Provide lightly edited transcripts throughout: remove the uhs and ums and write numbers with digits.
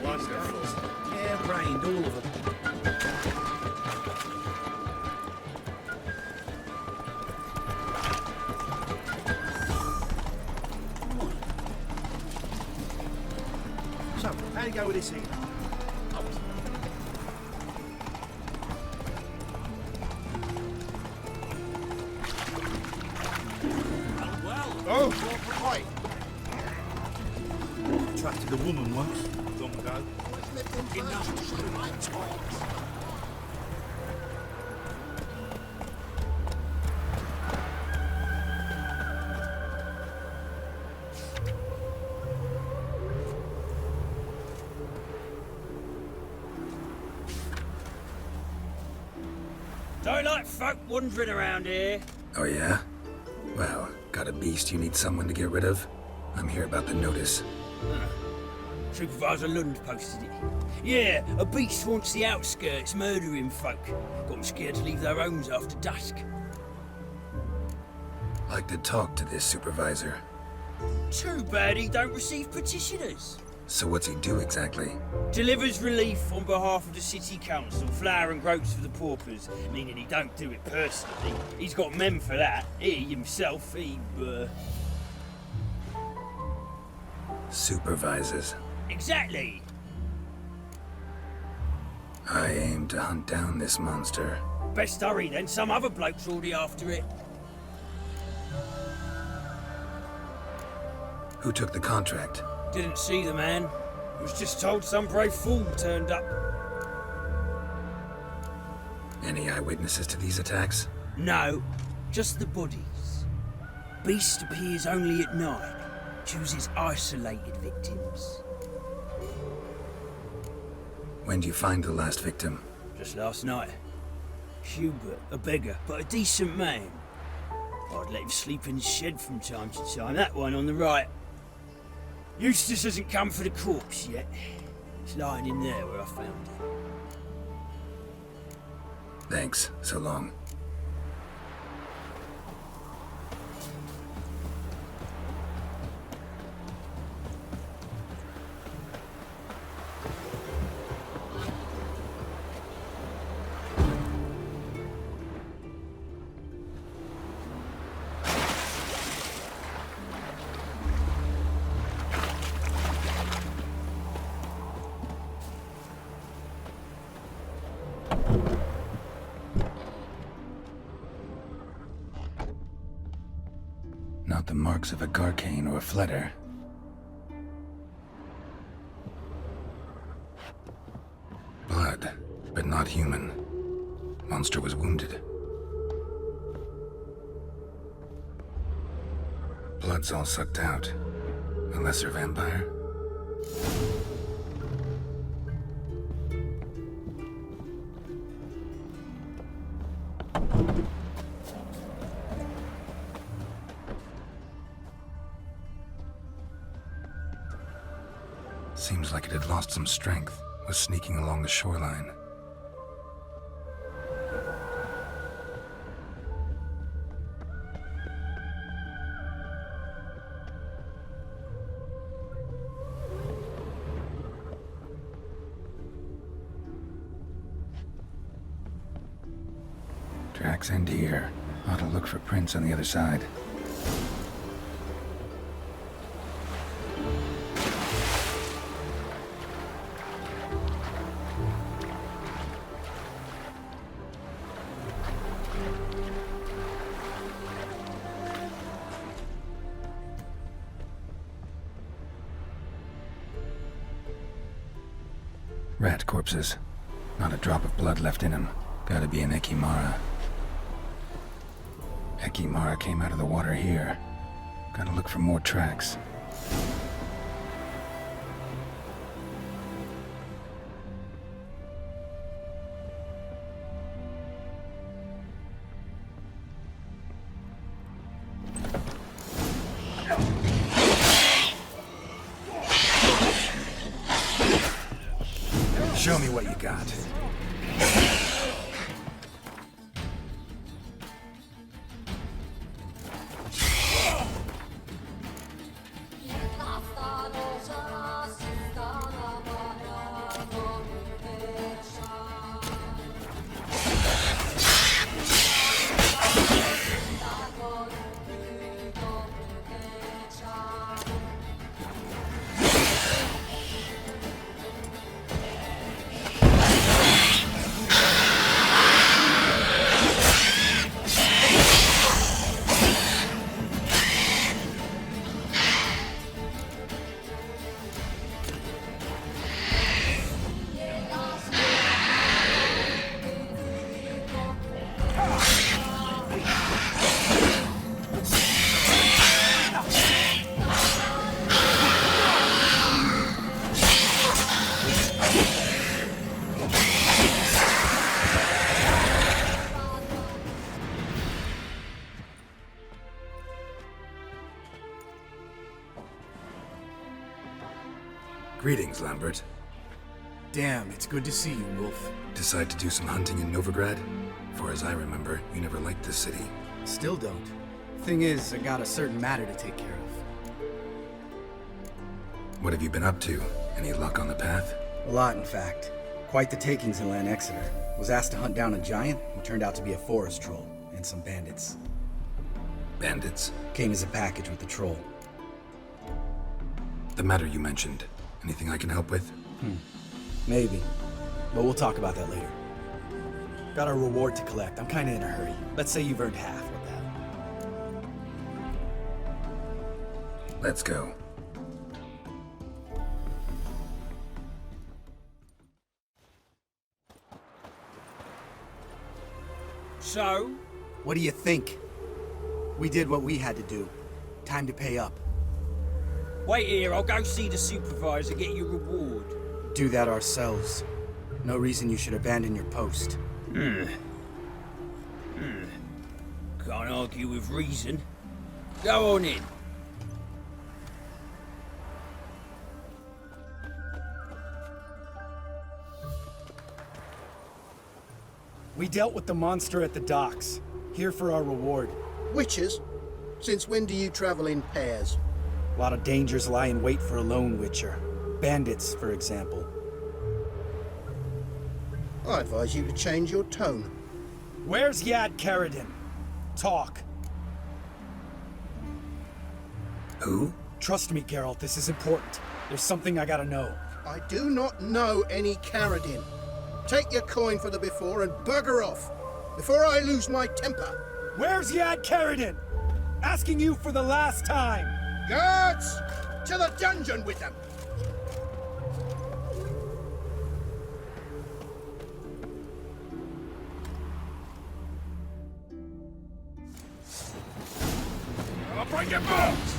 Wonderful. Hair-brained, all of them. So, how do you go with this Ilan? Oh, right. Trusted a woman once, long ago. Enough to show my talk. Don't like folk wandering around here. Oh yeah? Well, got a beast you need someone to get rid of? I'm here about the notice. Supervisor Lund posted it. Yeah, a beast haunts the outskirts, murdering folk. Got 'em scared to leave their homes after dusk. Like to talk to this supervisor. Too bad he don't receive petitioners. So what's he do exactly? Delivers relief on behalf of the city council, flour and groats for the paupers, meaning he don't do it personally. He's got men for that. He himself, Supervises. Exactly. I aim to hunt down this monster. Best hurry then, some other bloke's already after it. Who took the contract? Didn't see the man. Was just told some brave fool turned up. Any eyewitnesses to these attacks? No, just the bodies. Beast appears only at night. Chooses isolated victims. When do you find the last victim? Just last night. Hubert, a beggar, but a decent man. I'd let him sleep in his shed from time to time. That one on the right. Eustace hasn't come for the corpse yet. It's lying in there where I found it. Thanks. So long. Not the marks of a garcane or a fletter. Blood, but not human. Monster was wounded. Blood's all sucked out. A lesser vampire? Seems like it had lost some strength, was sneaking along the shoreline. Tracks end here. Ought to look for prints on the other side. Rat corpses. Not a drop of blood left in them. Gotta be an Ekimmara'yı. Ekimmara'yı came out of the water here. Gotta look for more tracks. Show me what you got. Greetings, Lambert. Damn, it's good to see you, Wolf. Decide to do some hunting in Novigrad? For as I remember, you never liked this city. Still don't. Thing is, I got a certain matter to take care of. What have you been up to? Any luck on the path? A lot, in fact. Quite the takings in Lan Exeter. Was asked to hunt down a giant, who turned out to be a forest troll, and some bandits. Bandits? Came as a package with the troll. The matter you mentioned. Anything I can help with? Maybe. But we'll talk about that later. Got a reward to collect. I'm kinda in a hurry. Let's say you've earned half. What the hell? Let's go. So? What do you think? We did what we had to do. Time to pay up. Wait here, I'll go see the supervisor, get your reward. Do that ourselves. No reason you should abandon your post. Can't argue with reason. Go on in. We dealt with the monster at the docks. Here for our reward. Witches? Since when do you travel in pairs? A lot of dangers lie in wait for a lone witcher. Bandits, for example. I advise you to change your tone. Where's Yad Karadin? Talk. Who? Trust me, Geralt, this is important. There's something I gotta know. I do not know any Karadin. Take your coin for the before and bugger off, before I lose my temper. Where's Yad Karadin? Asking you for the last time. Guards! To the dungeon with them! I'll break your bones!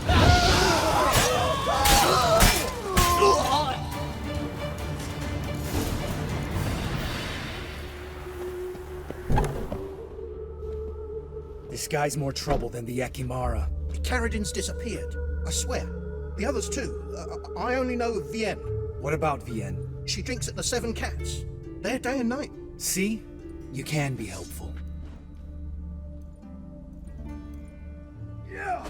This guy's more trouble than the Ekimmara'yı. The Karadin's disappeared, I swear. The others too. I only know of Vienne. What about Vienne? She drinks at the Seven Cats. There day and night. See? You can be helpful. Yeah.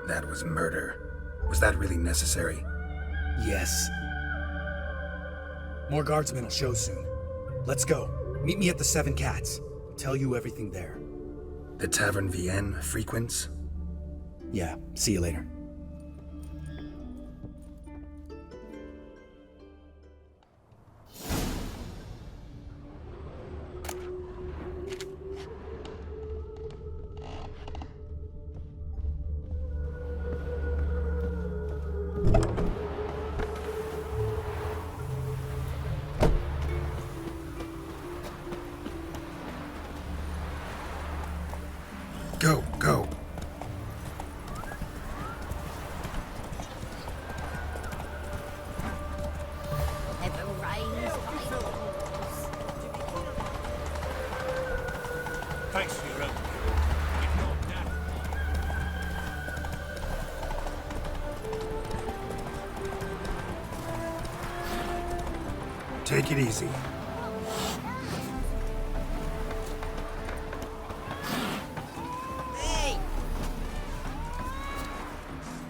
That was murder. Was that really necessary? Yes. More guardsmen will show soon. Let's go. Meet me at the Seven Cats. I'll tell you everything there. The Tavern Vienne frequents? Yeah, see you later. Go, go. Never rains Thanks for your help. If not now. Take it easy.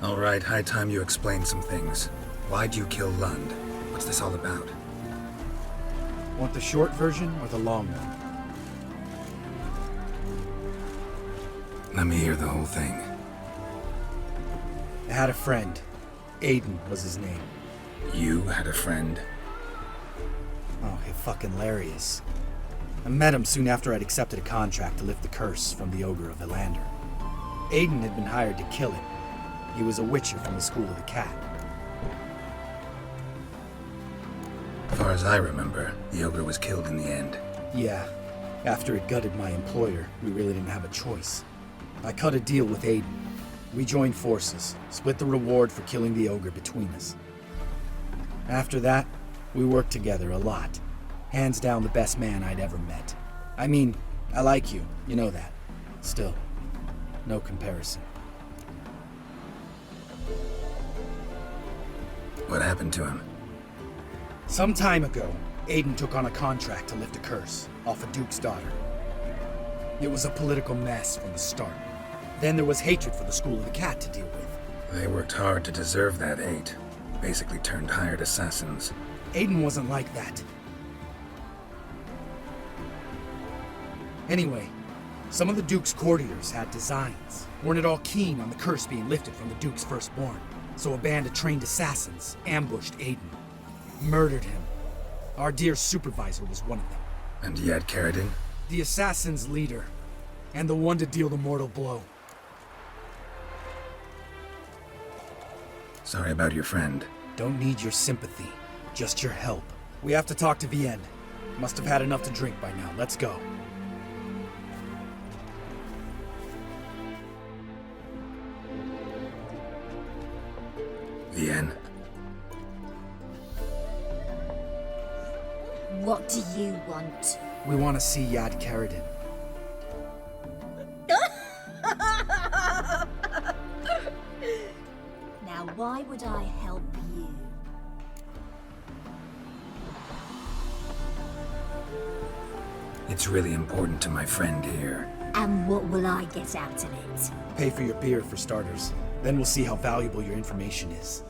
All right, high time you explain some things. Why'd you kill Lund? What's this all about? Want the short version or the long one? Let me hear the whole thing. I had a friend. Aiden was his name. You had a friend? Oh, he's fucking hilarious. I met him soon after I'd accepted a contract to lift the curse from the Ogre of Ilander. Aiden had been hired to kill him. He was a witcher from the School of the Cat. As far as I remember, the ogre was killed in the end. Yeah, after it gutted my employer, we really didn't have a choice. I cut a deal with Aiden. We joined forces, split the reward for killing the ogre between us. After that, we worked together a lot. Hands down the best man I'd ever met. I mean, I like you. You know that. Still, no comparison. What happened to him? Some time ago, Aiden took on a contract to lift a curse off a duke's daughter. It was a political mess from the start. Then there was hatred for the School of the Cat to deal with. They worked hard to deserve that hate. Basically turned hired assassins. Aiden wasn't like that. Anyway, some of the Duke's courtiers had designs. Weren't at all keen on the curse being lifted from the Duke's firstborn. So a band of trained assassins ambushed Aiden. Murdered him. Our dear supervisor was one of them. And yet Karadin? The assassin's leader. And the one to deal the mortal blow. Sorry about your friend. Don't need your sympathy. Just your help. We have to talk to Vienne. Must have had enough to drink by now. Let's go. Vienne. What do you want? We want to see Yad Karadin. Now, why would I help you? It's really important to my friend here. And what will I get out of it? Pay for your beer for starters. Then we'll see how valuable your information is.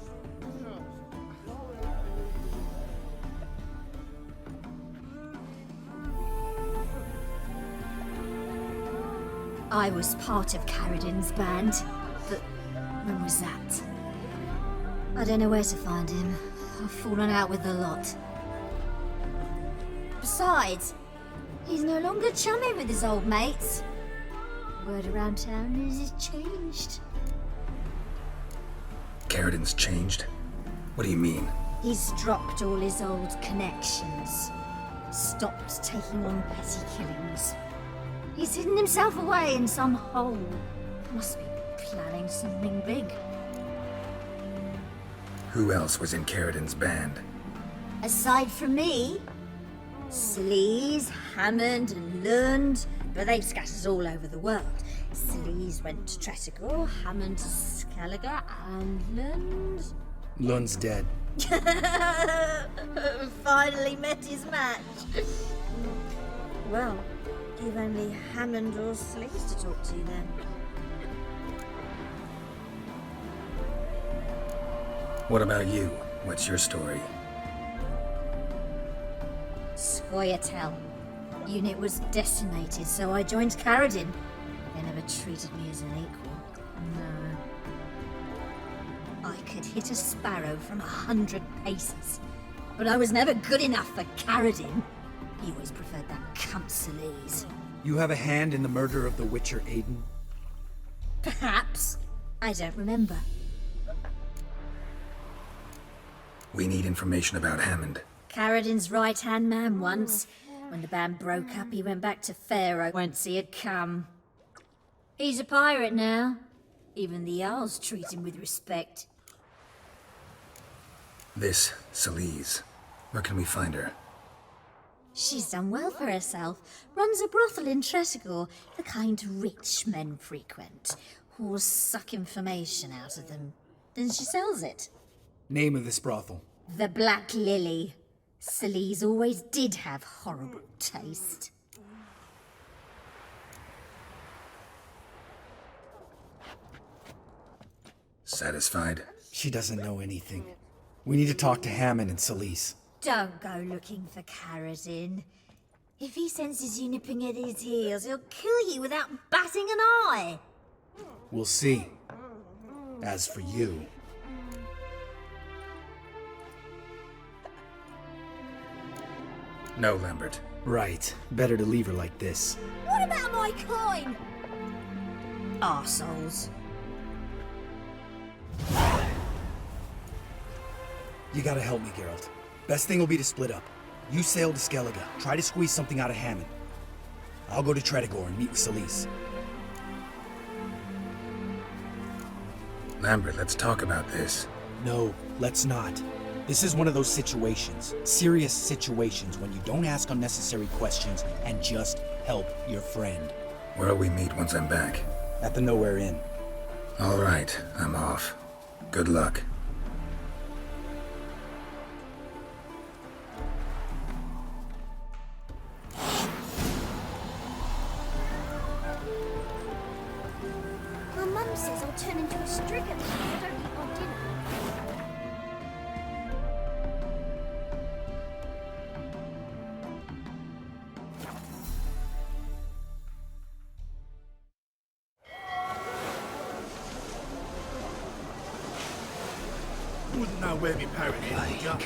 I was part of Karadin's band, but when was that? I don't know where to find him. I've fallen out with the lot. Besides, he's no longer chummy with his old mates. Word around town is he's changed. Karadin's changed? What do you mean? He's dropped all his old connections. Stopped taking on petty killings. He's hidden himself away in some hole. Must be planning something big. Who else was in Karadin's band? Aside from me, Selyse, Hammond and Lund, but they've scattered all over the world. Selyse went to Tretigor, Hammond to Skellige'e, and Lund... Lund's dead. Finally met his match. Well, you've only Hammond or Selyse to talk to then. What about you? What's your story? Scoia'tael. Unit was decimated, so I joined Karadin. They never treated me as an equal. No. I could hit a sparrow from 100 paces, but I was never good enough for Karadin. He always preferred that cunt Selyse. You have a hand in the murder of the Witcher Aiden? Perhaps. I don't remember. We need information about Hammond. Karadin's right-hand man once. When the band broke up, he went back to Pharaoh once he had come. He's a pirate now. Even the Jarls treat him with respect. This, Selyse. Where can we find her? She's done well for herself. Runs a brothel in Tretigor, the kind rich men frequent. Whores suck information out of them. Then she sells it. Name of this brothel? The Black Lily. Selyse always did have horrible taste. Satisfied? She doesn't know anything. We need to talk to Hammond and Selyse. Don't go looking for Karadin. If he senses you nipping at his heels, he'll kill you without batting an eye. We'll see. As for you... No, Lambert. Right. Better to leave her like this. What about my coin? Arseholes. You gotta help me, Geralt. Best thing will be to split up. You sail to Skellige'e. Try to squeeze something out of Hammond. I'll go to Tretigor and meet with Selyse. Lambert, let's talk about this. No, let's not. This is one of those situations, serious situations, when you don't ask unnecessary questions and just help your friend. Where'll we meet once I'm back? At the Nowhere Inn. All right, I'm off. Good luck. My mum says I'll turn into a striga if I don't eat my dinner. Wouldn't know where my parrot is, would ya?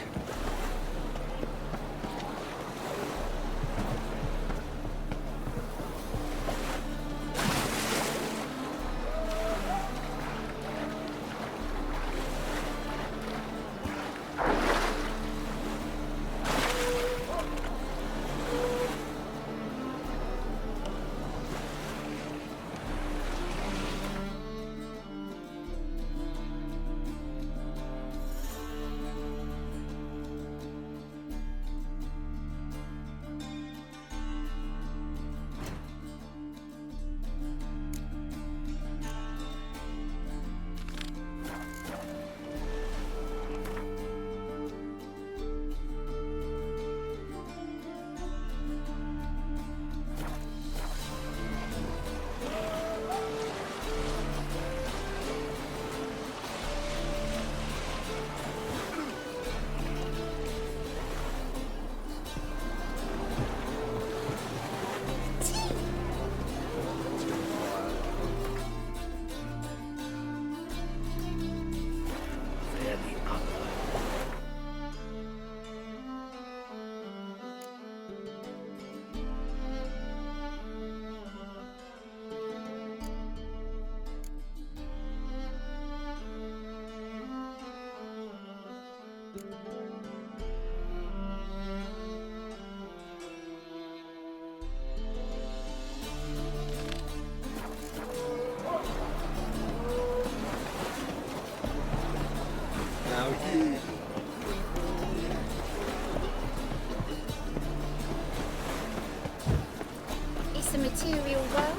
It's the material world.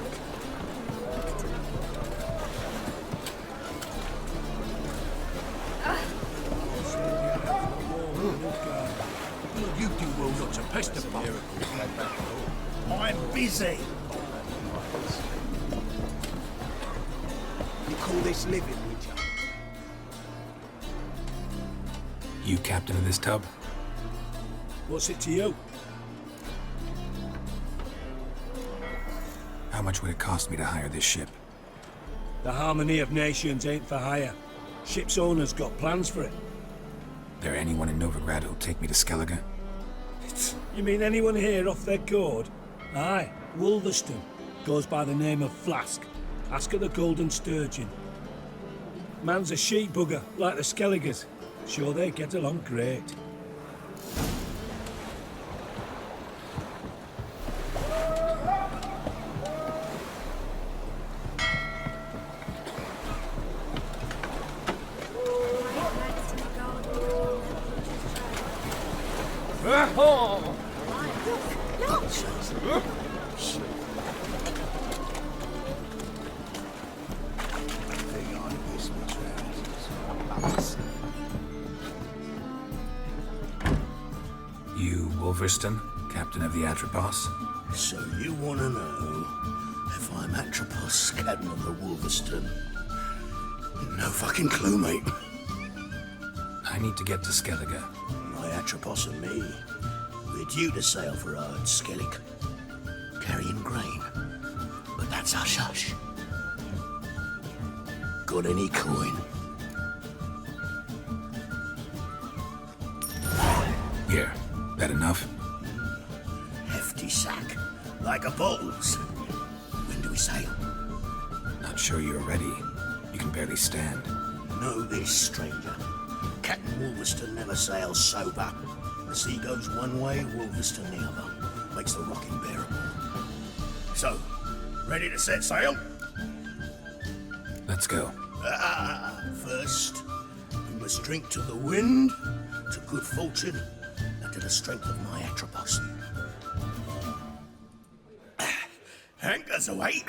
You do well not to pester me. I'm busy. You call this living, would you? You captain of this tub? What's it to you? How much would it cost me to hire this ship? The harmony of nations ain't for hire. Ship's owner's got plans for it. There anyone in Novigrad who'll take me to Skellige? You mean anyone here off their cord? Aye, Wolverston. Goes by the name of Flask. Ask at the Golden Sturgeon. Man's a sheep bugger, like the Skellige's. Sure they get along great. You, Wolverston, captain of the Atropos? So you want to know if I'm Atropos, captain of the Wolverston? No fucking clue, mate. I need to get to Skellige. My Atropos and me, we're due to sail for our Skellige, carrying grain. But that's hush-hush. Got any coin? Here, that enough? Hefty sack, like a bull's. When do we sail? Not sure you're ready. You can barely stand. Know this, stranger. Captain Wolverston never sails sober. The sea goes one way, Wolverston the other. Makes the rocking bearable. So, ready to set sail? Let's go. First, we must drink to the wind, to good fortune and to the strength of my atropos. Anchors away.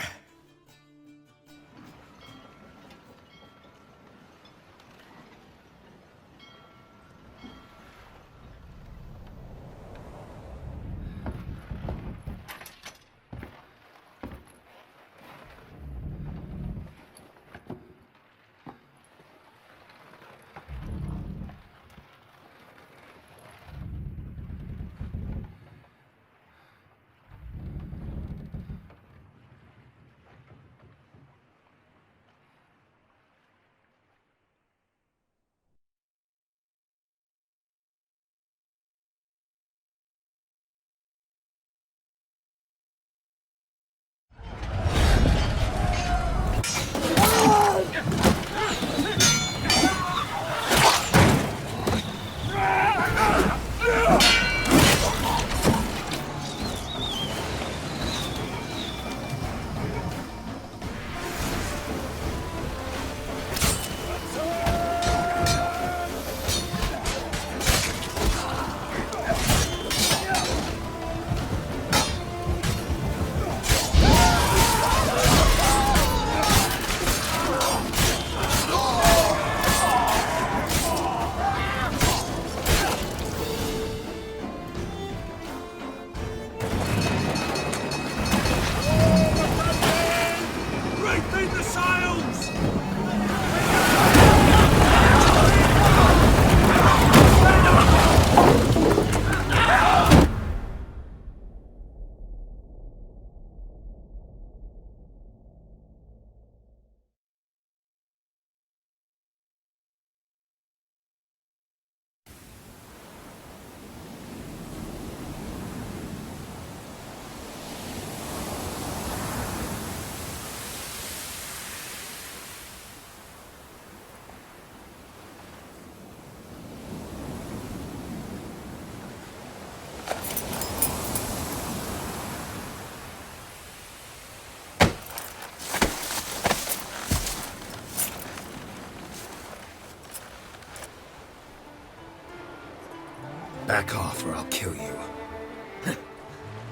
Back off or I'll kill you.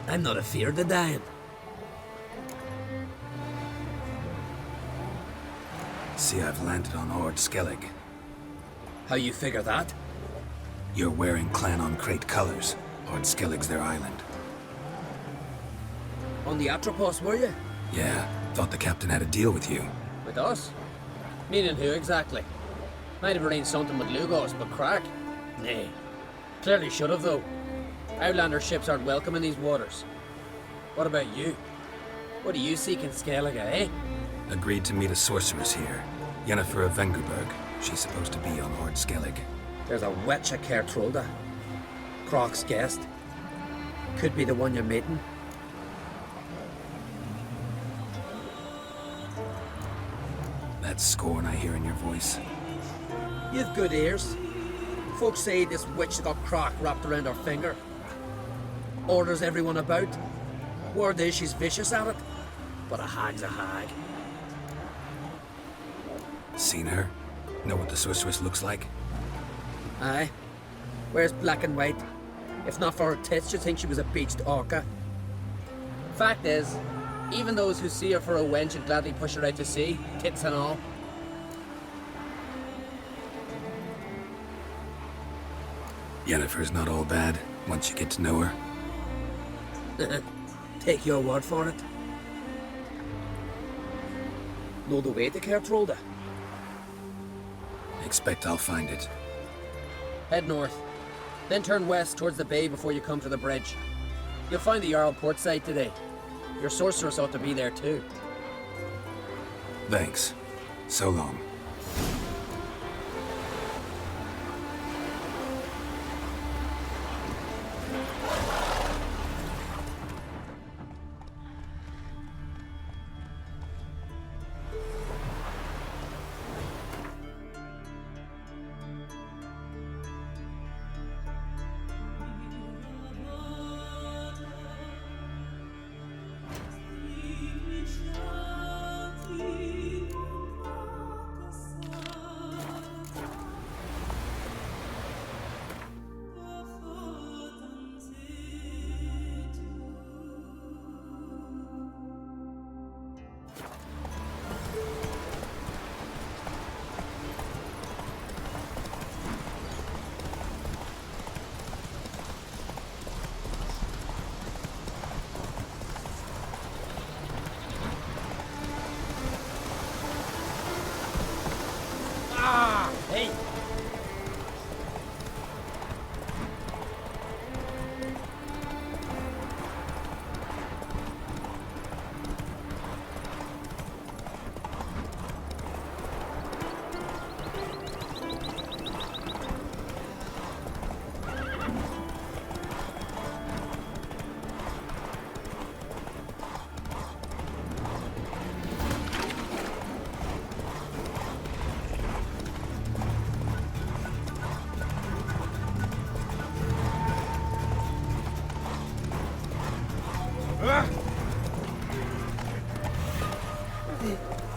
I'm not afeard of dying. See, I've landed on Skellige'e. How you figure that? You're wearing Clan on Crate colors. Skellige's their island. On the Atropos, were you? Yeah, thought the captain had a deal with you. With us? Meaning who exactly? Might have arranged something with Lugos, but crack? Nay. Clearly should have, though. Outlander ships aren't welcome in these waters. What about you? What do you seek in Skellige, eh? Agreed to meet a sorceress here. Yennefer of Vengerberg. She's supposed to be on Skellige'e. There's a witch at Kertrolda. Croc's guest. Could be the one you're meeting. That scorn I hear in your voice. You've good ears. Folks say this witch got Croc wrapped around her finger. Orders everyone about. Word is she's vicious at it. But a hag's a hag. Seen her? Know what the sorceress looks like? Aye. Wears black and white. If not for her tits, you'd think she was a beached orca. Fact is, even those who see her for a wench would gladly push her out to sea, tits and all. Yennefer's not all bad, once you get to know her. Take your word for it. Know the way to Kertrolda? Expect I'll find it. Head north, then turn west towards the bay before you come to the bridge. You'll find the Jarl portside today. Your sorceress ought to be there too. Thanks. So long.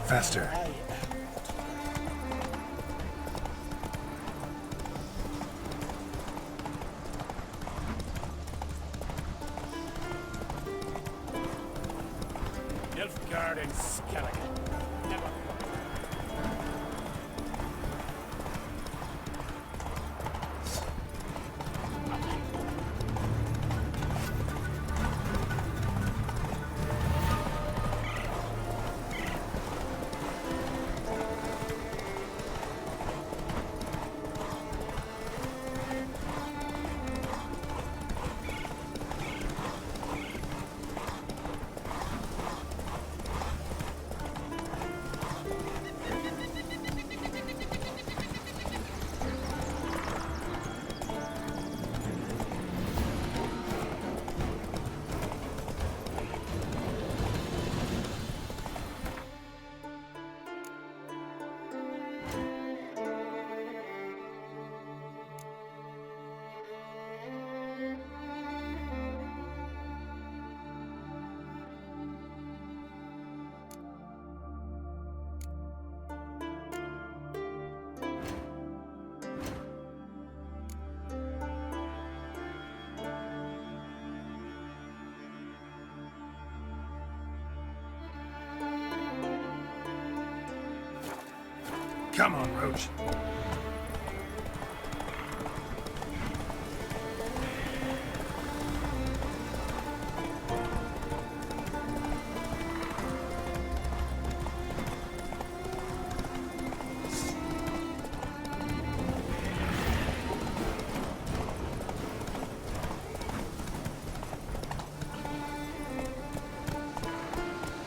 Faster. Nilfgaard and Skellige'e. Never. Come on, Roach.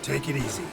Take it easy.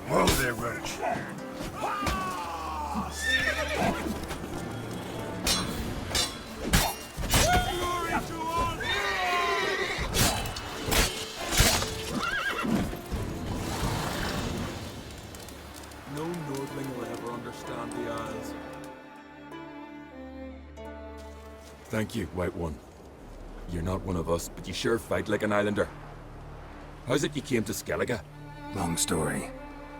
Whoa there, Roach. No Nordling will ever understand the Isles. Thank you, White One. You're not one of us, but you sure fight like an islander. How's it you came to Skellige? Long story.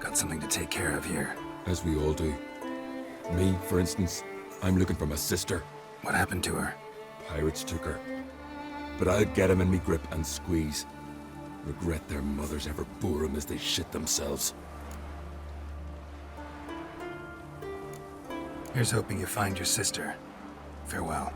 Got something to take care of here. As we all do. Me, for instance, I'm looking for my sister. What happened to her? Pirates took her. But I'll get 'em in me grip and squeeze. Regret their mothers ever bore 'em as they shit themselves. Here's hoping you find your sister. Farewell.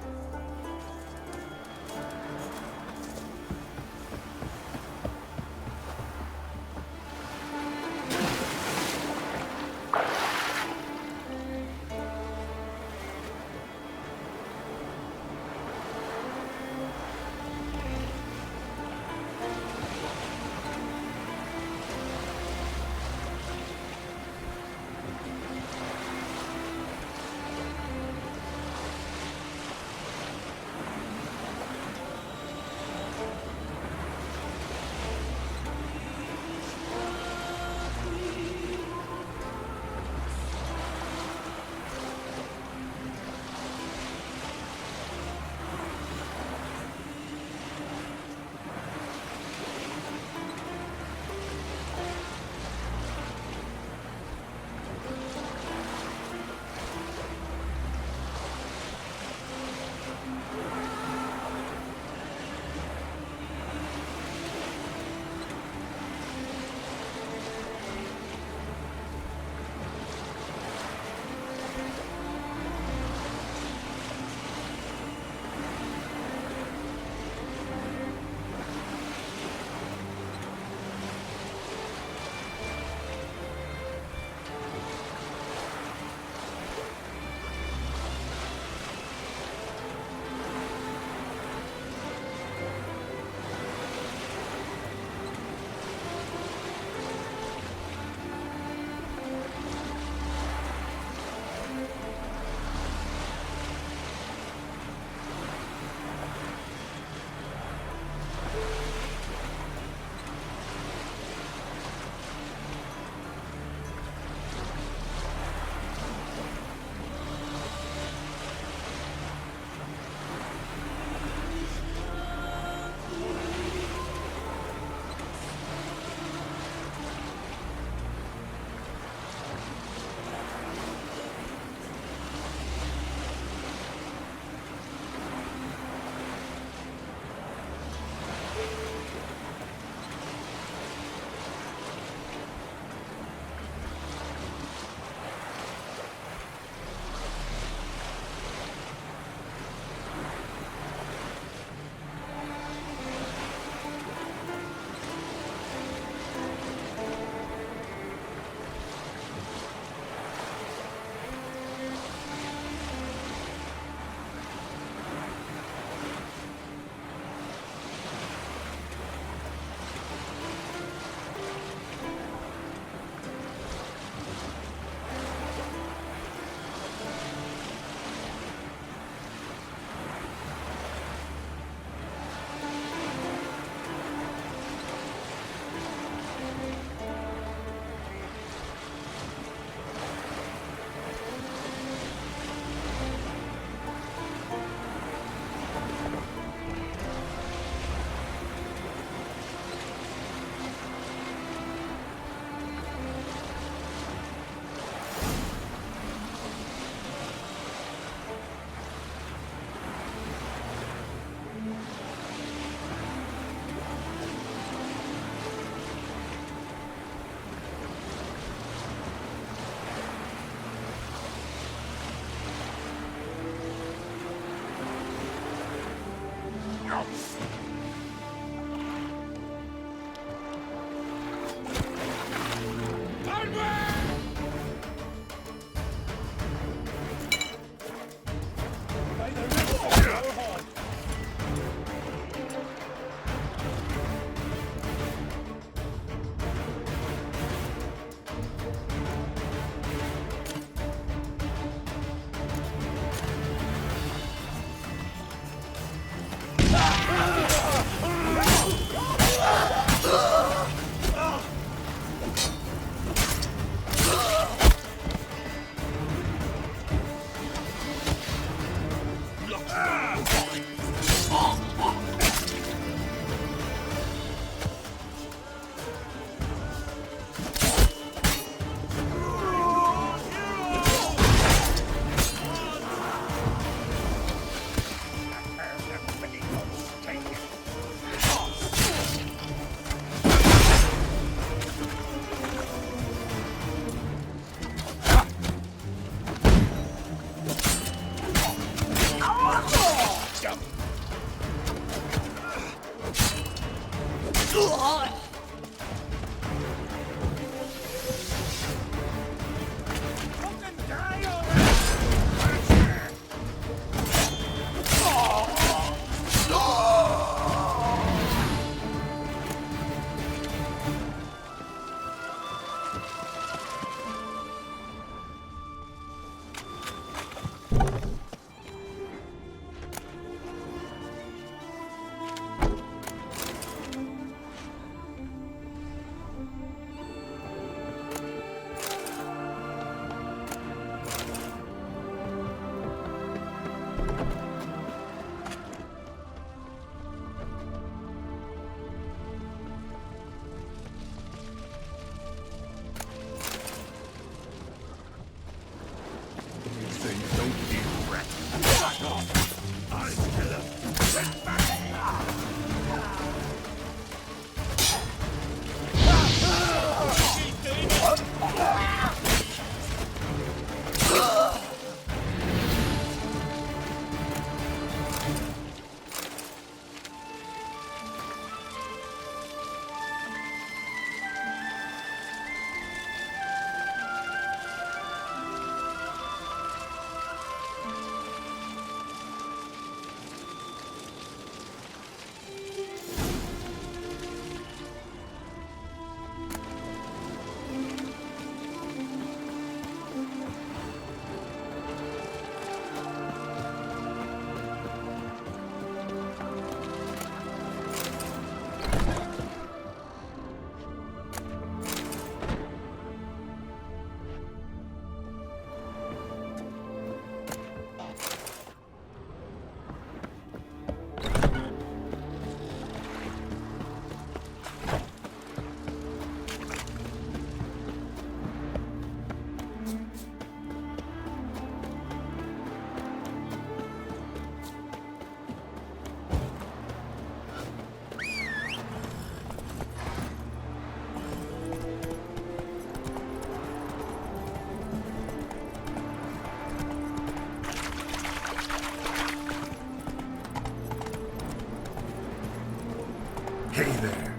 Hey there.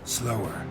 Slower.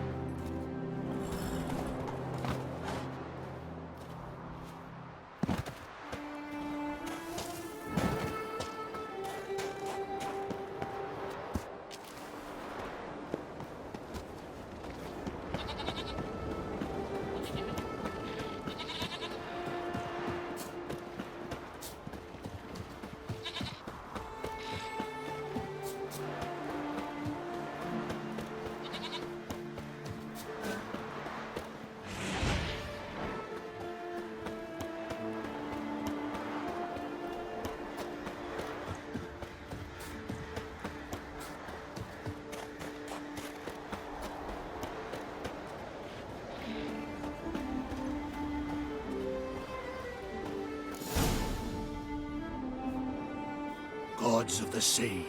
Gods of the sea,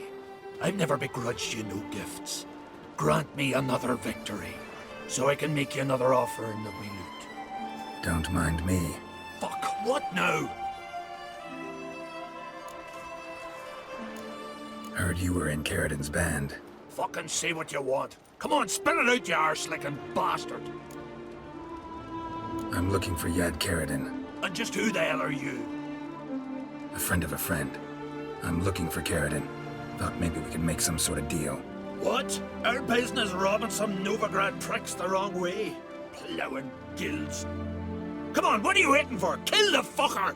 I've never begrudged you no gifts. Grant me another victory, so I can make you another offer in the wee loot. Don't mind me. Fuck, what now? Heard you were in Karadin's band. Fucking say what you want. Come on, spit it out, you arse-licking bastard. I'm looking for Yad Karadin, And just who the hell are you? a friend of a friend. I'm looking for Karadin. Thought maybe we could make some sort of deal. What? Our business robbing some Novigrad pricks the wrong way? Plowing guilds. Come on, what are you waiting for? Kill the fucker!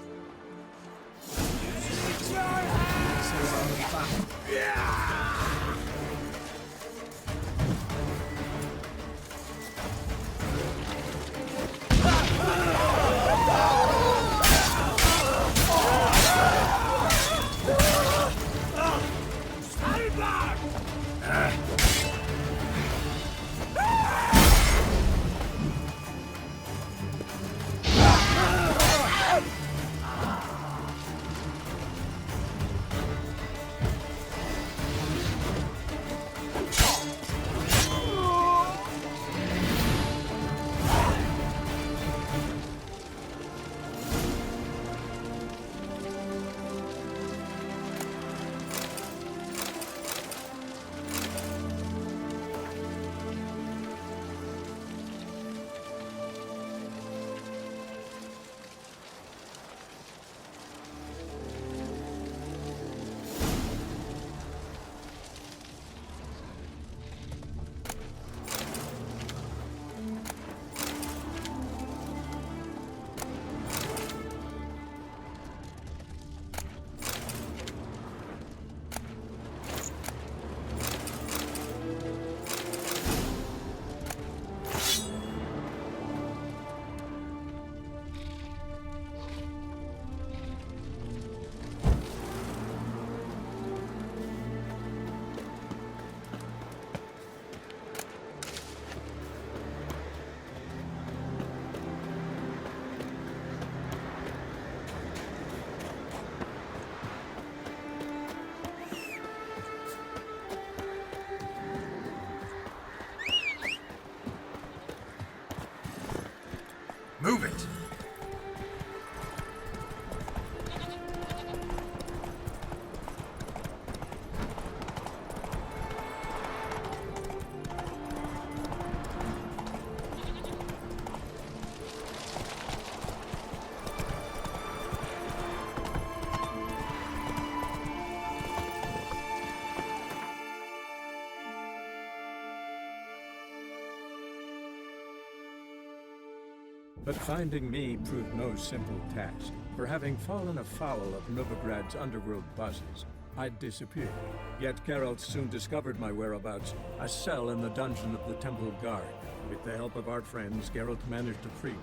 But finding me proved no simple task, for having fallen afoul of Novigrad's underworld bosses, I'd disappeared. Yet Geralt soon discovered my whereabouts, a cell in the dungeon of the Temple Guard. With the help of our friends, Geralt managed to free me.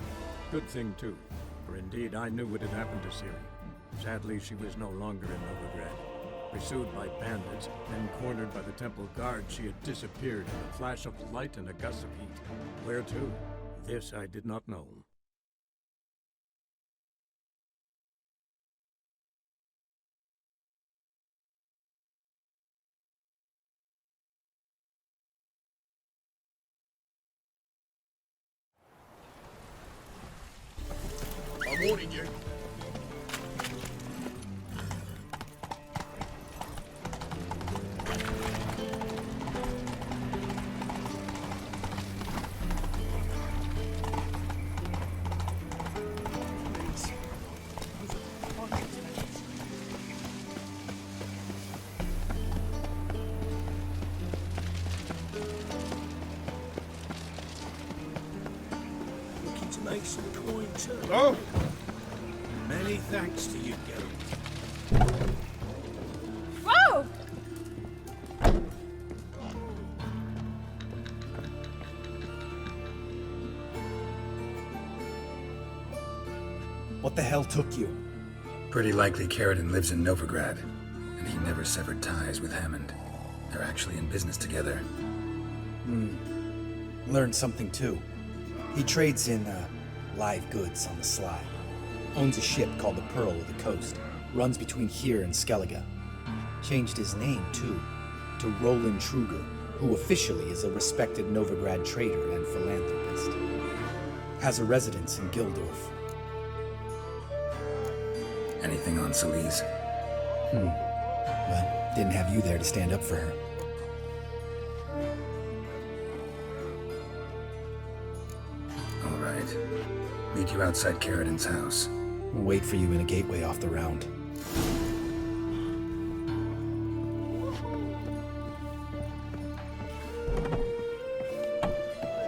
Good thing too, for indeed I knew what had happened to Ciri. Sadly, she was no longer in Novigrad. Pursued by bandits, then cornered by the Temple Guard, she had disappeared in a flash of light and a gust of heat. Where to? This I did not know. I'm warning you. Looking to make some coin too. Oh! Many thanks to you, Geralt. Whoa! What the hell took you? Pretty likely Karadin lives in Novigrad, and he never severed ties with Hammond. They're actually in business together. Learned something too. He trades in live goods on the sly. Owns a ship called the Pearl of the Coast. Runs between here and Skellige. Changed his name too, to Roland Truger, who officially is a respected Novigrad trader and philanthropist. Has a residence in Gildorf. Anything on Selyse? Well, didn't have you there to stand up for her. All right. Meet you outside Karadin's house. We'll wait for you in a gateway off the round.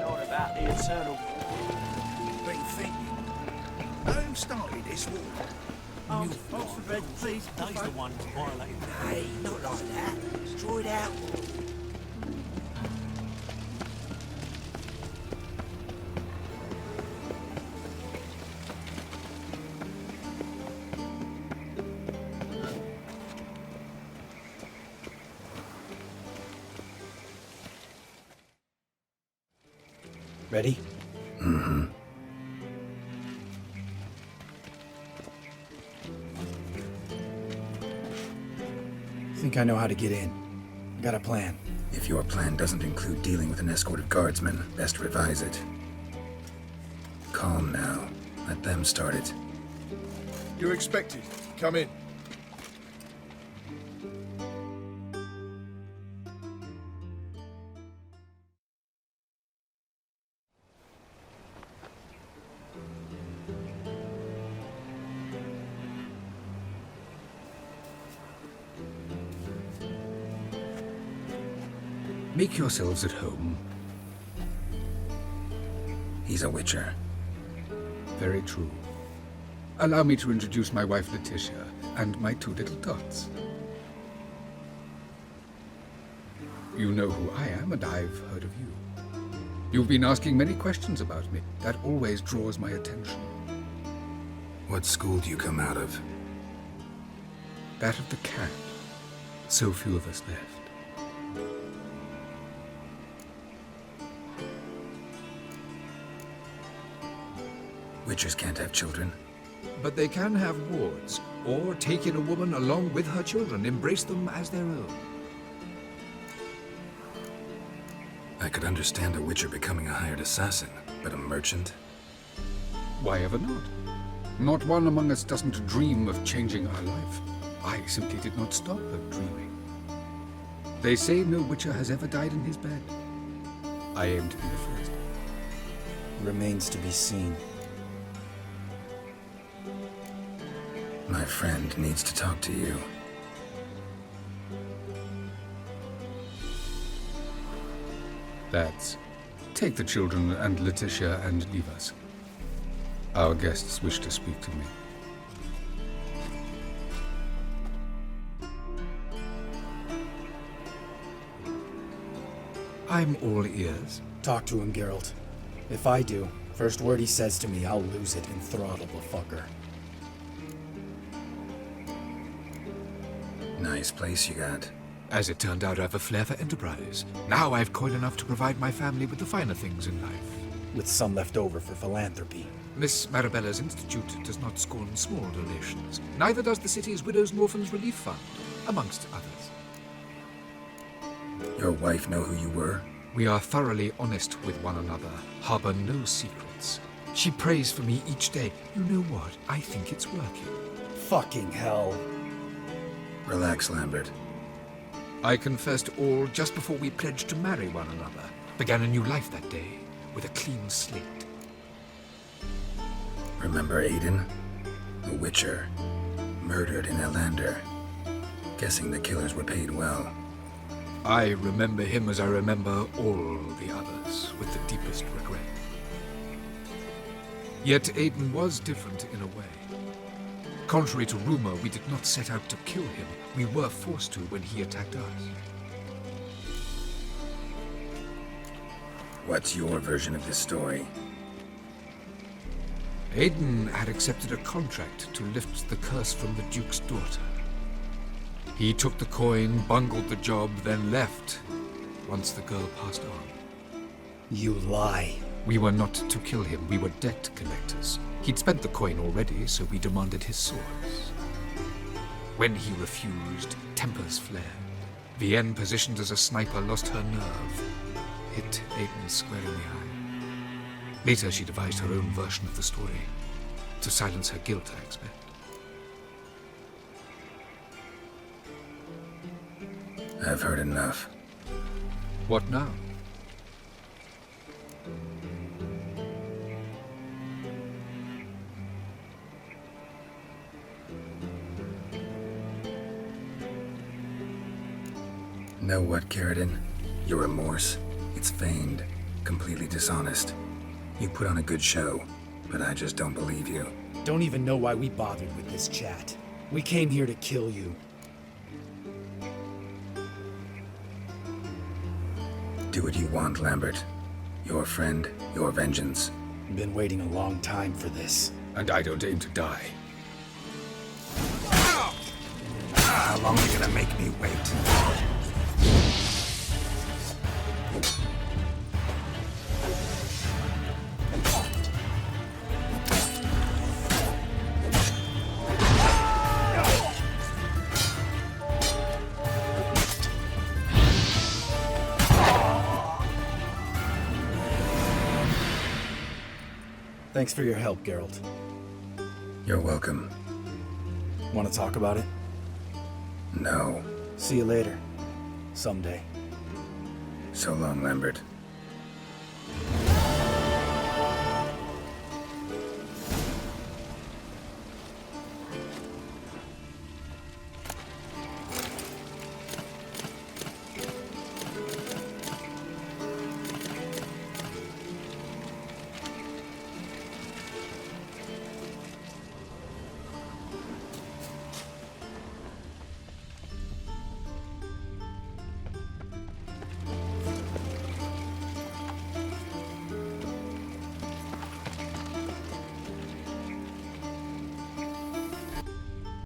Not about the eternal. Been thinking. Who started this war? Oxford Red, please. He's the one who violated. Hey, not like that. Destroyed out. Ready? Think I know how to get in. Got a plan. If your plan doesn't include dealing with an escort of guardsmen, best revise it. Calm now. Let them start it. You're expected. Come in. Make yourselves at home. He's a witcher. Very true. Allow me to introduce my wife Letitia and my two little tots. You know who I am, and I've heard of you. You've been asking many questions about me. That always draws my attention. What school do you come out of? That of the cat. So few of us left. Witchers can't have children. But they can have wards, or take in a woman along with her children, embrace them as their own. I could understand a witcher becoming a hired assassin, but a merchant? Why ever not? Not one among us doesn't dream of changing our life. I simply did not stop at dreaming. They say no witcher has ever died in his bed. I aim to be the first. Remains to be seen. My friend needs to talk to you. That's... Take the children and Letitia and leave us. Our guests wish to speak to me. I'm all ears. Talk to him, Geralt. If I do, first word he says to me, I'll lose it and throttle the fucker. Nice place you got. As it turned out, I've a flair for enterprise. Now I've coin enough to provide my family with the finer things in life. With some left over for philanthropy. Miss Marabella's institute does not scorn small donations. Neither does the city's Widows and Orphans Relief Fund, amongst others. Your wife know who you were? We are thoroughly honest with one another, harbor no secrets. She prays for me each day. You know what? I think it's working. Fucking hell. Relax, Lambert. I confessed all just before we pledged to marry one another. Began a new life that day, with a clean slate. Remember Aiden? A witcher. Murdered in Elander. Guessing the killers were paid well. I remember him as I remember all the others, with the deepest regret. Yet Aiden was different in a way. Contrary to rumor, we did not set out to kill him. We were forced to when he attacked us. What's your version of this story? Aiden had accepted a contract to lift the curse from the Duke's daughter. He took the coin, bungled the job, then left, once the girl passed on. You lie. We were not to kill him, we were debt collectors. He'd spent the coin already, so we demanded his swords. When he refused, tempers flared. Vienne, positioned as a sniper, lost her nerve. Hit Aiden square in the eye. Later, she devised her own version of the story. To silence her guilt, I expect. I've heard enough. What now? Know what, Karadin? Your remorse, it's feigned, completely dishonest. You put on a good show, but I just don't believe you. Don't even know why we bothered with this chat. We came here to kill you. Do what you want, Lambert. Your friend, your vengeance. Been waiting a long time for this. And I don't aim to die. How long are you gonna make me wait? Thanks for your help, Geralt. You're welcome. Want to talk about it? No. See you later. Someday. So long, Lambert.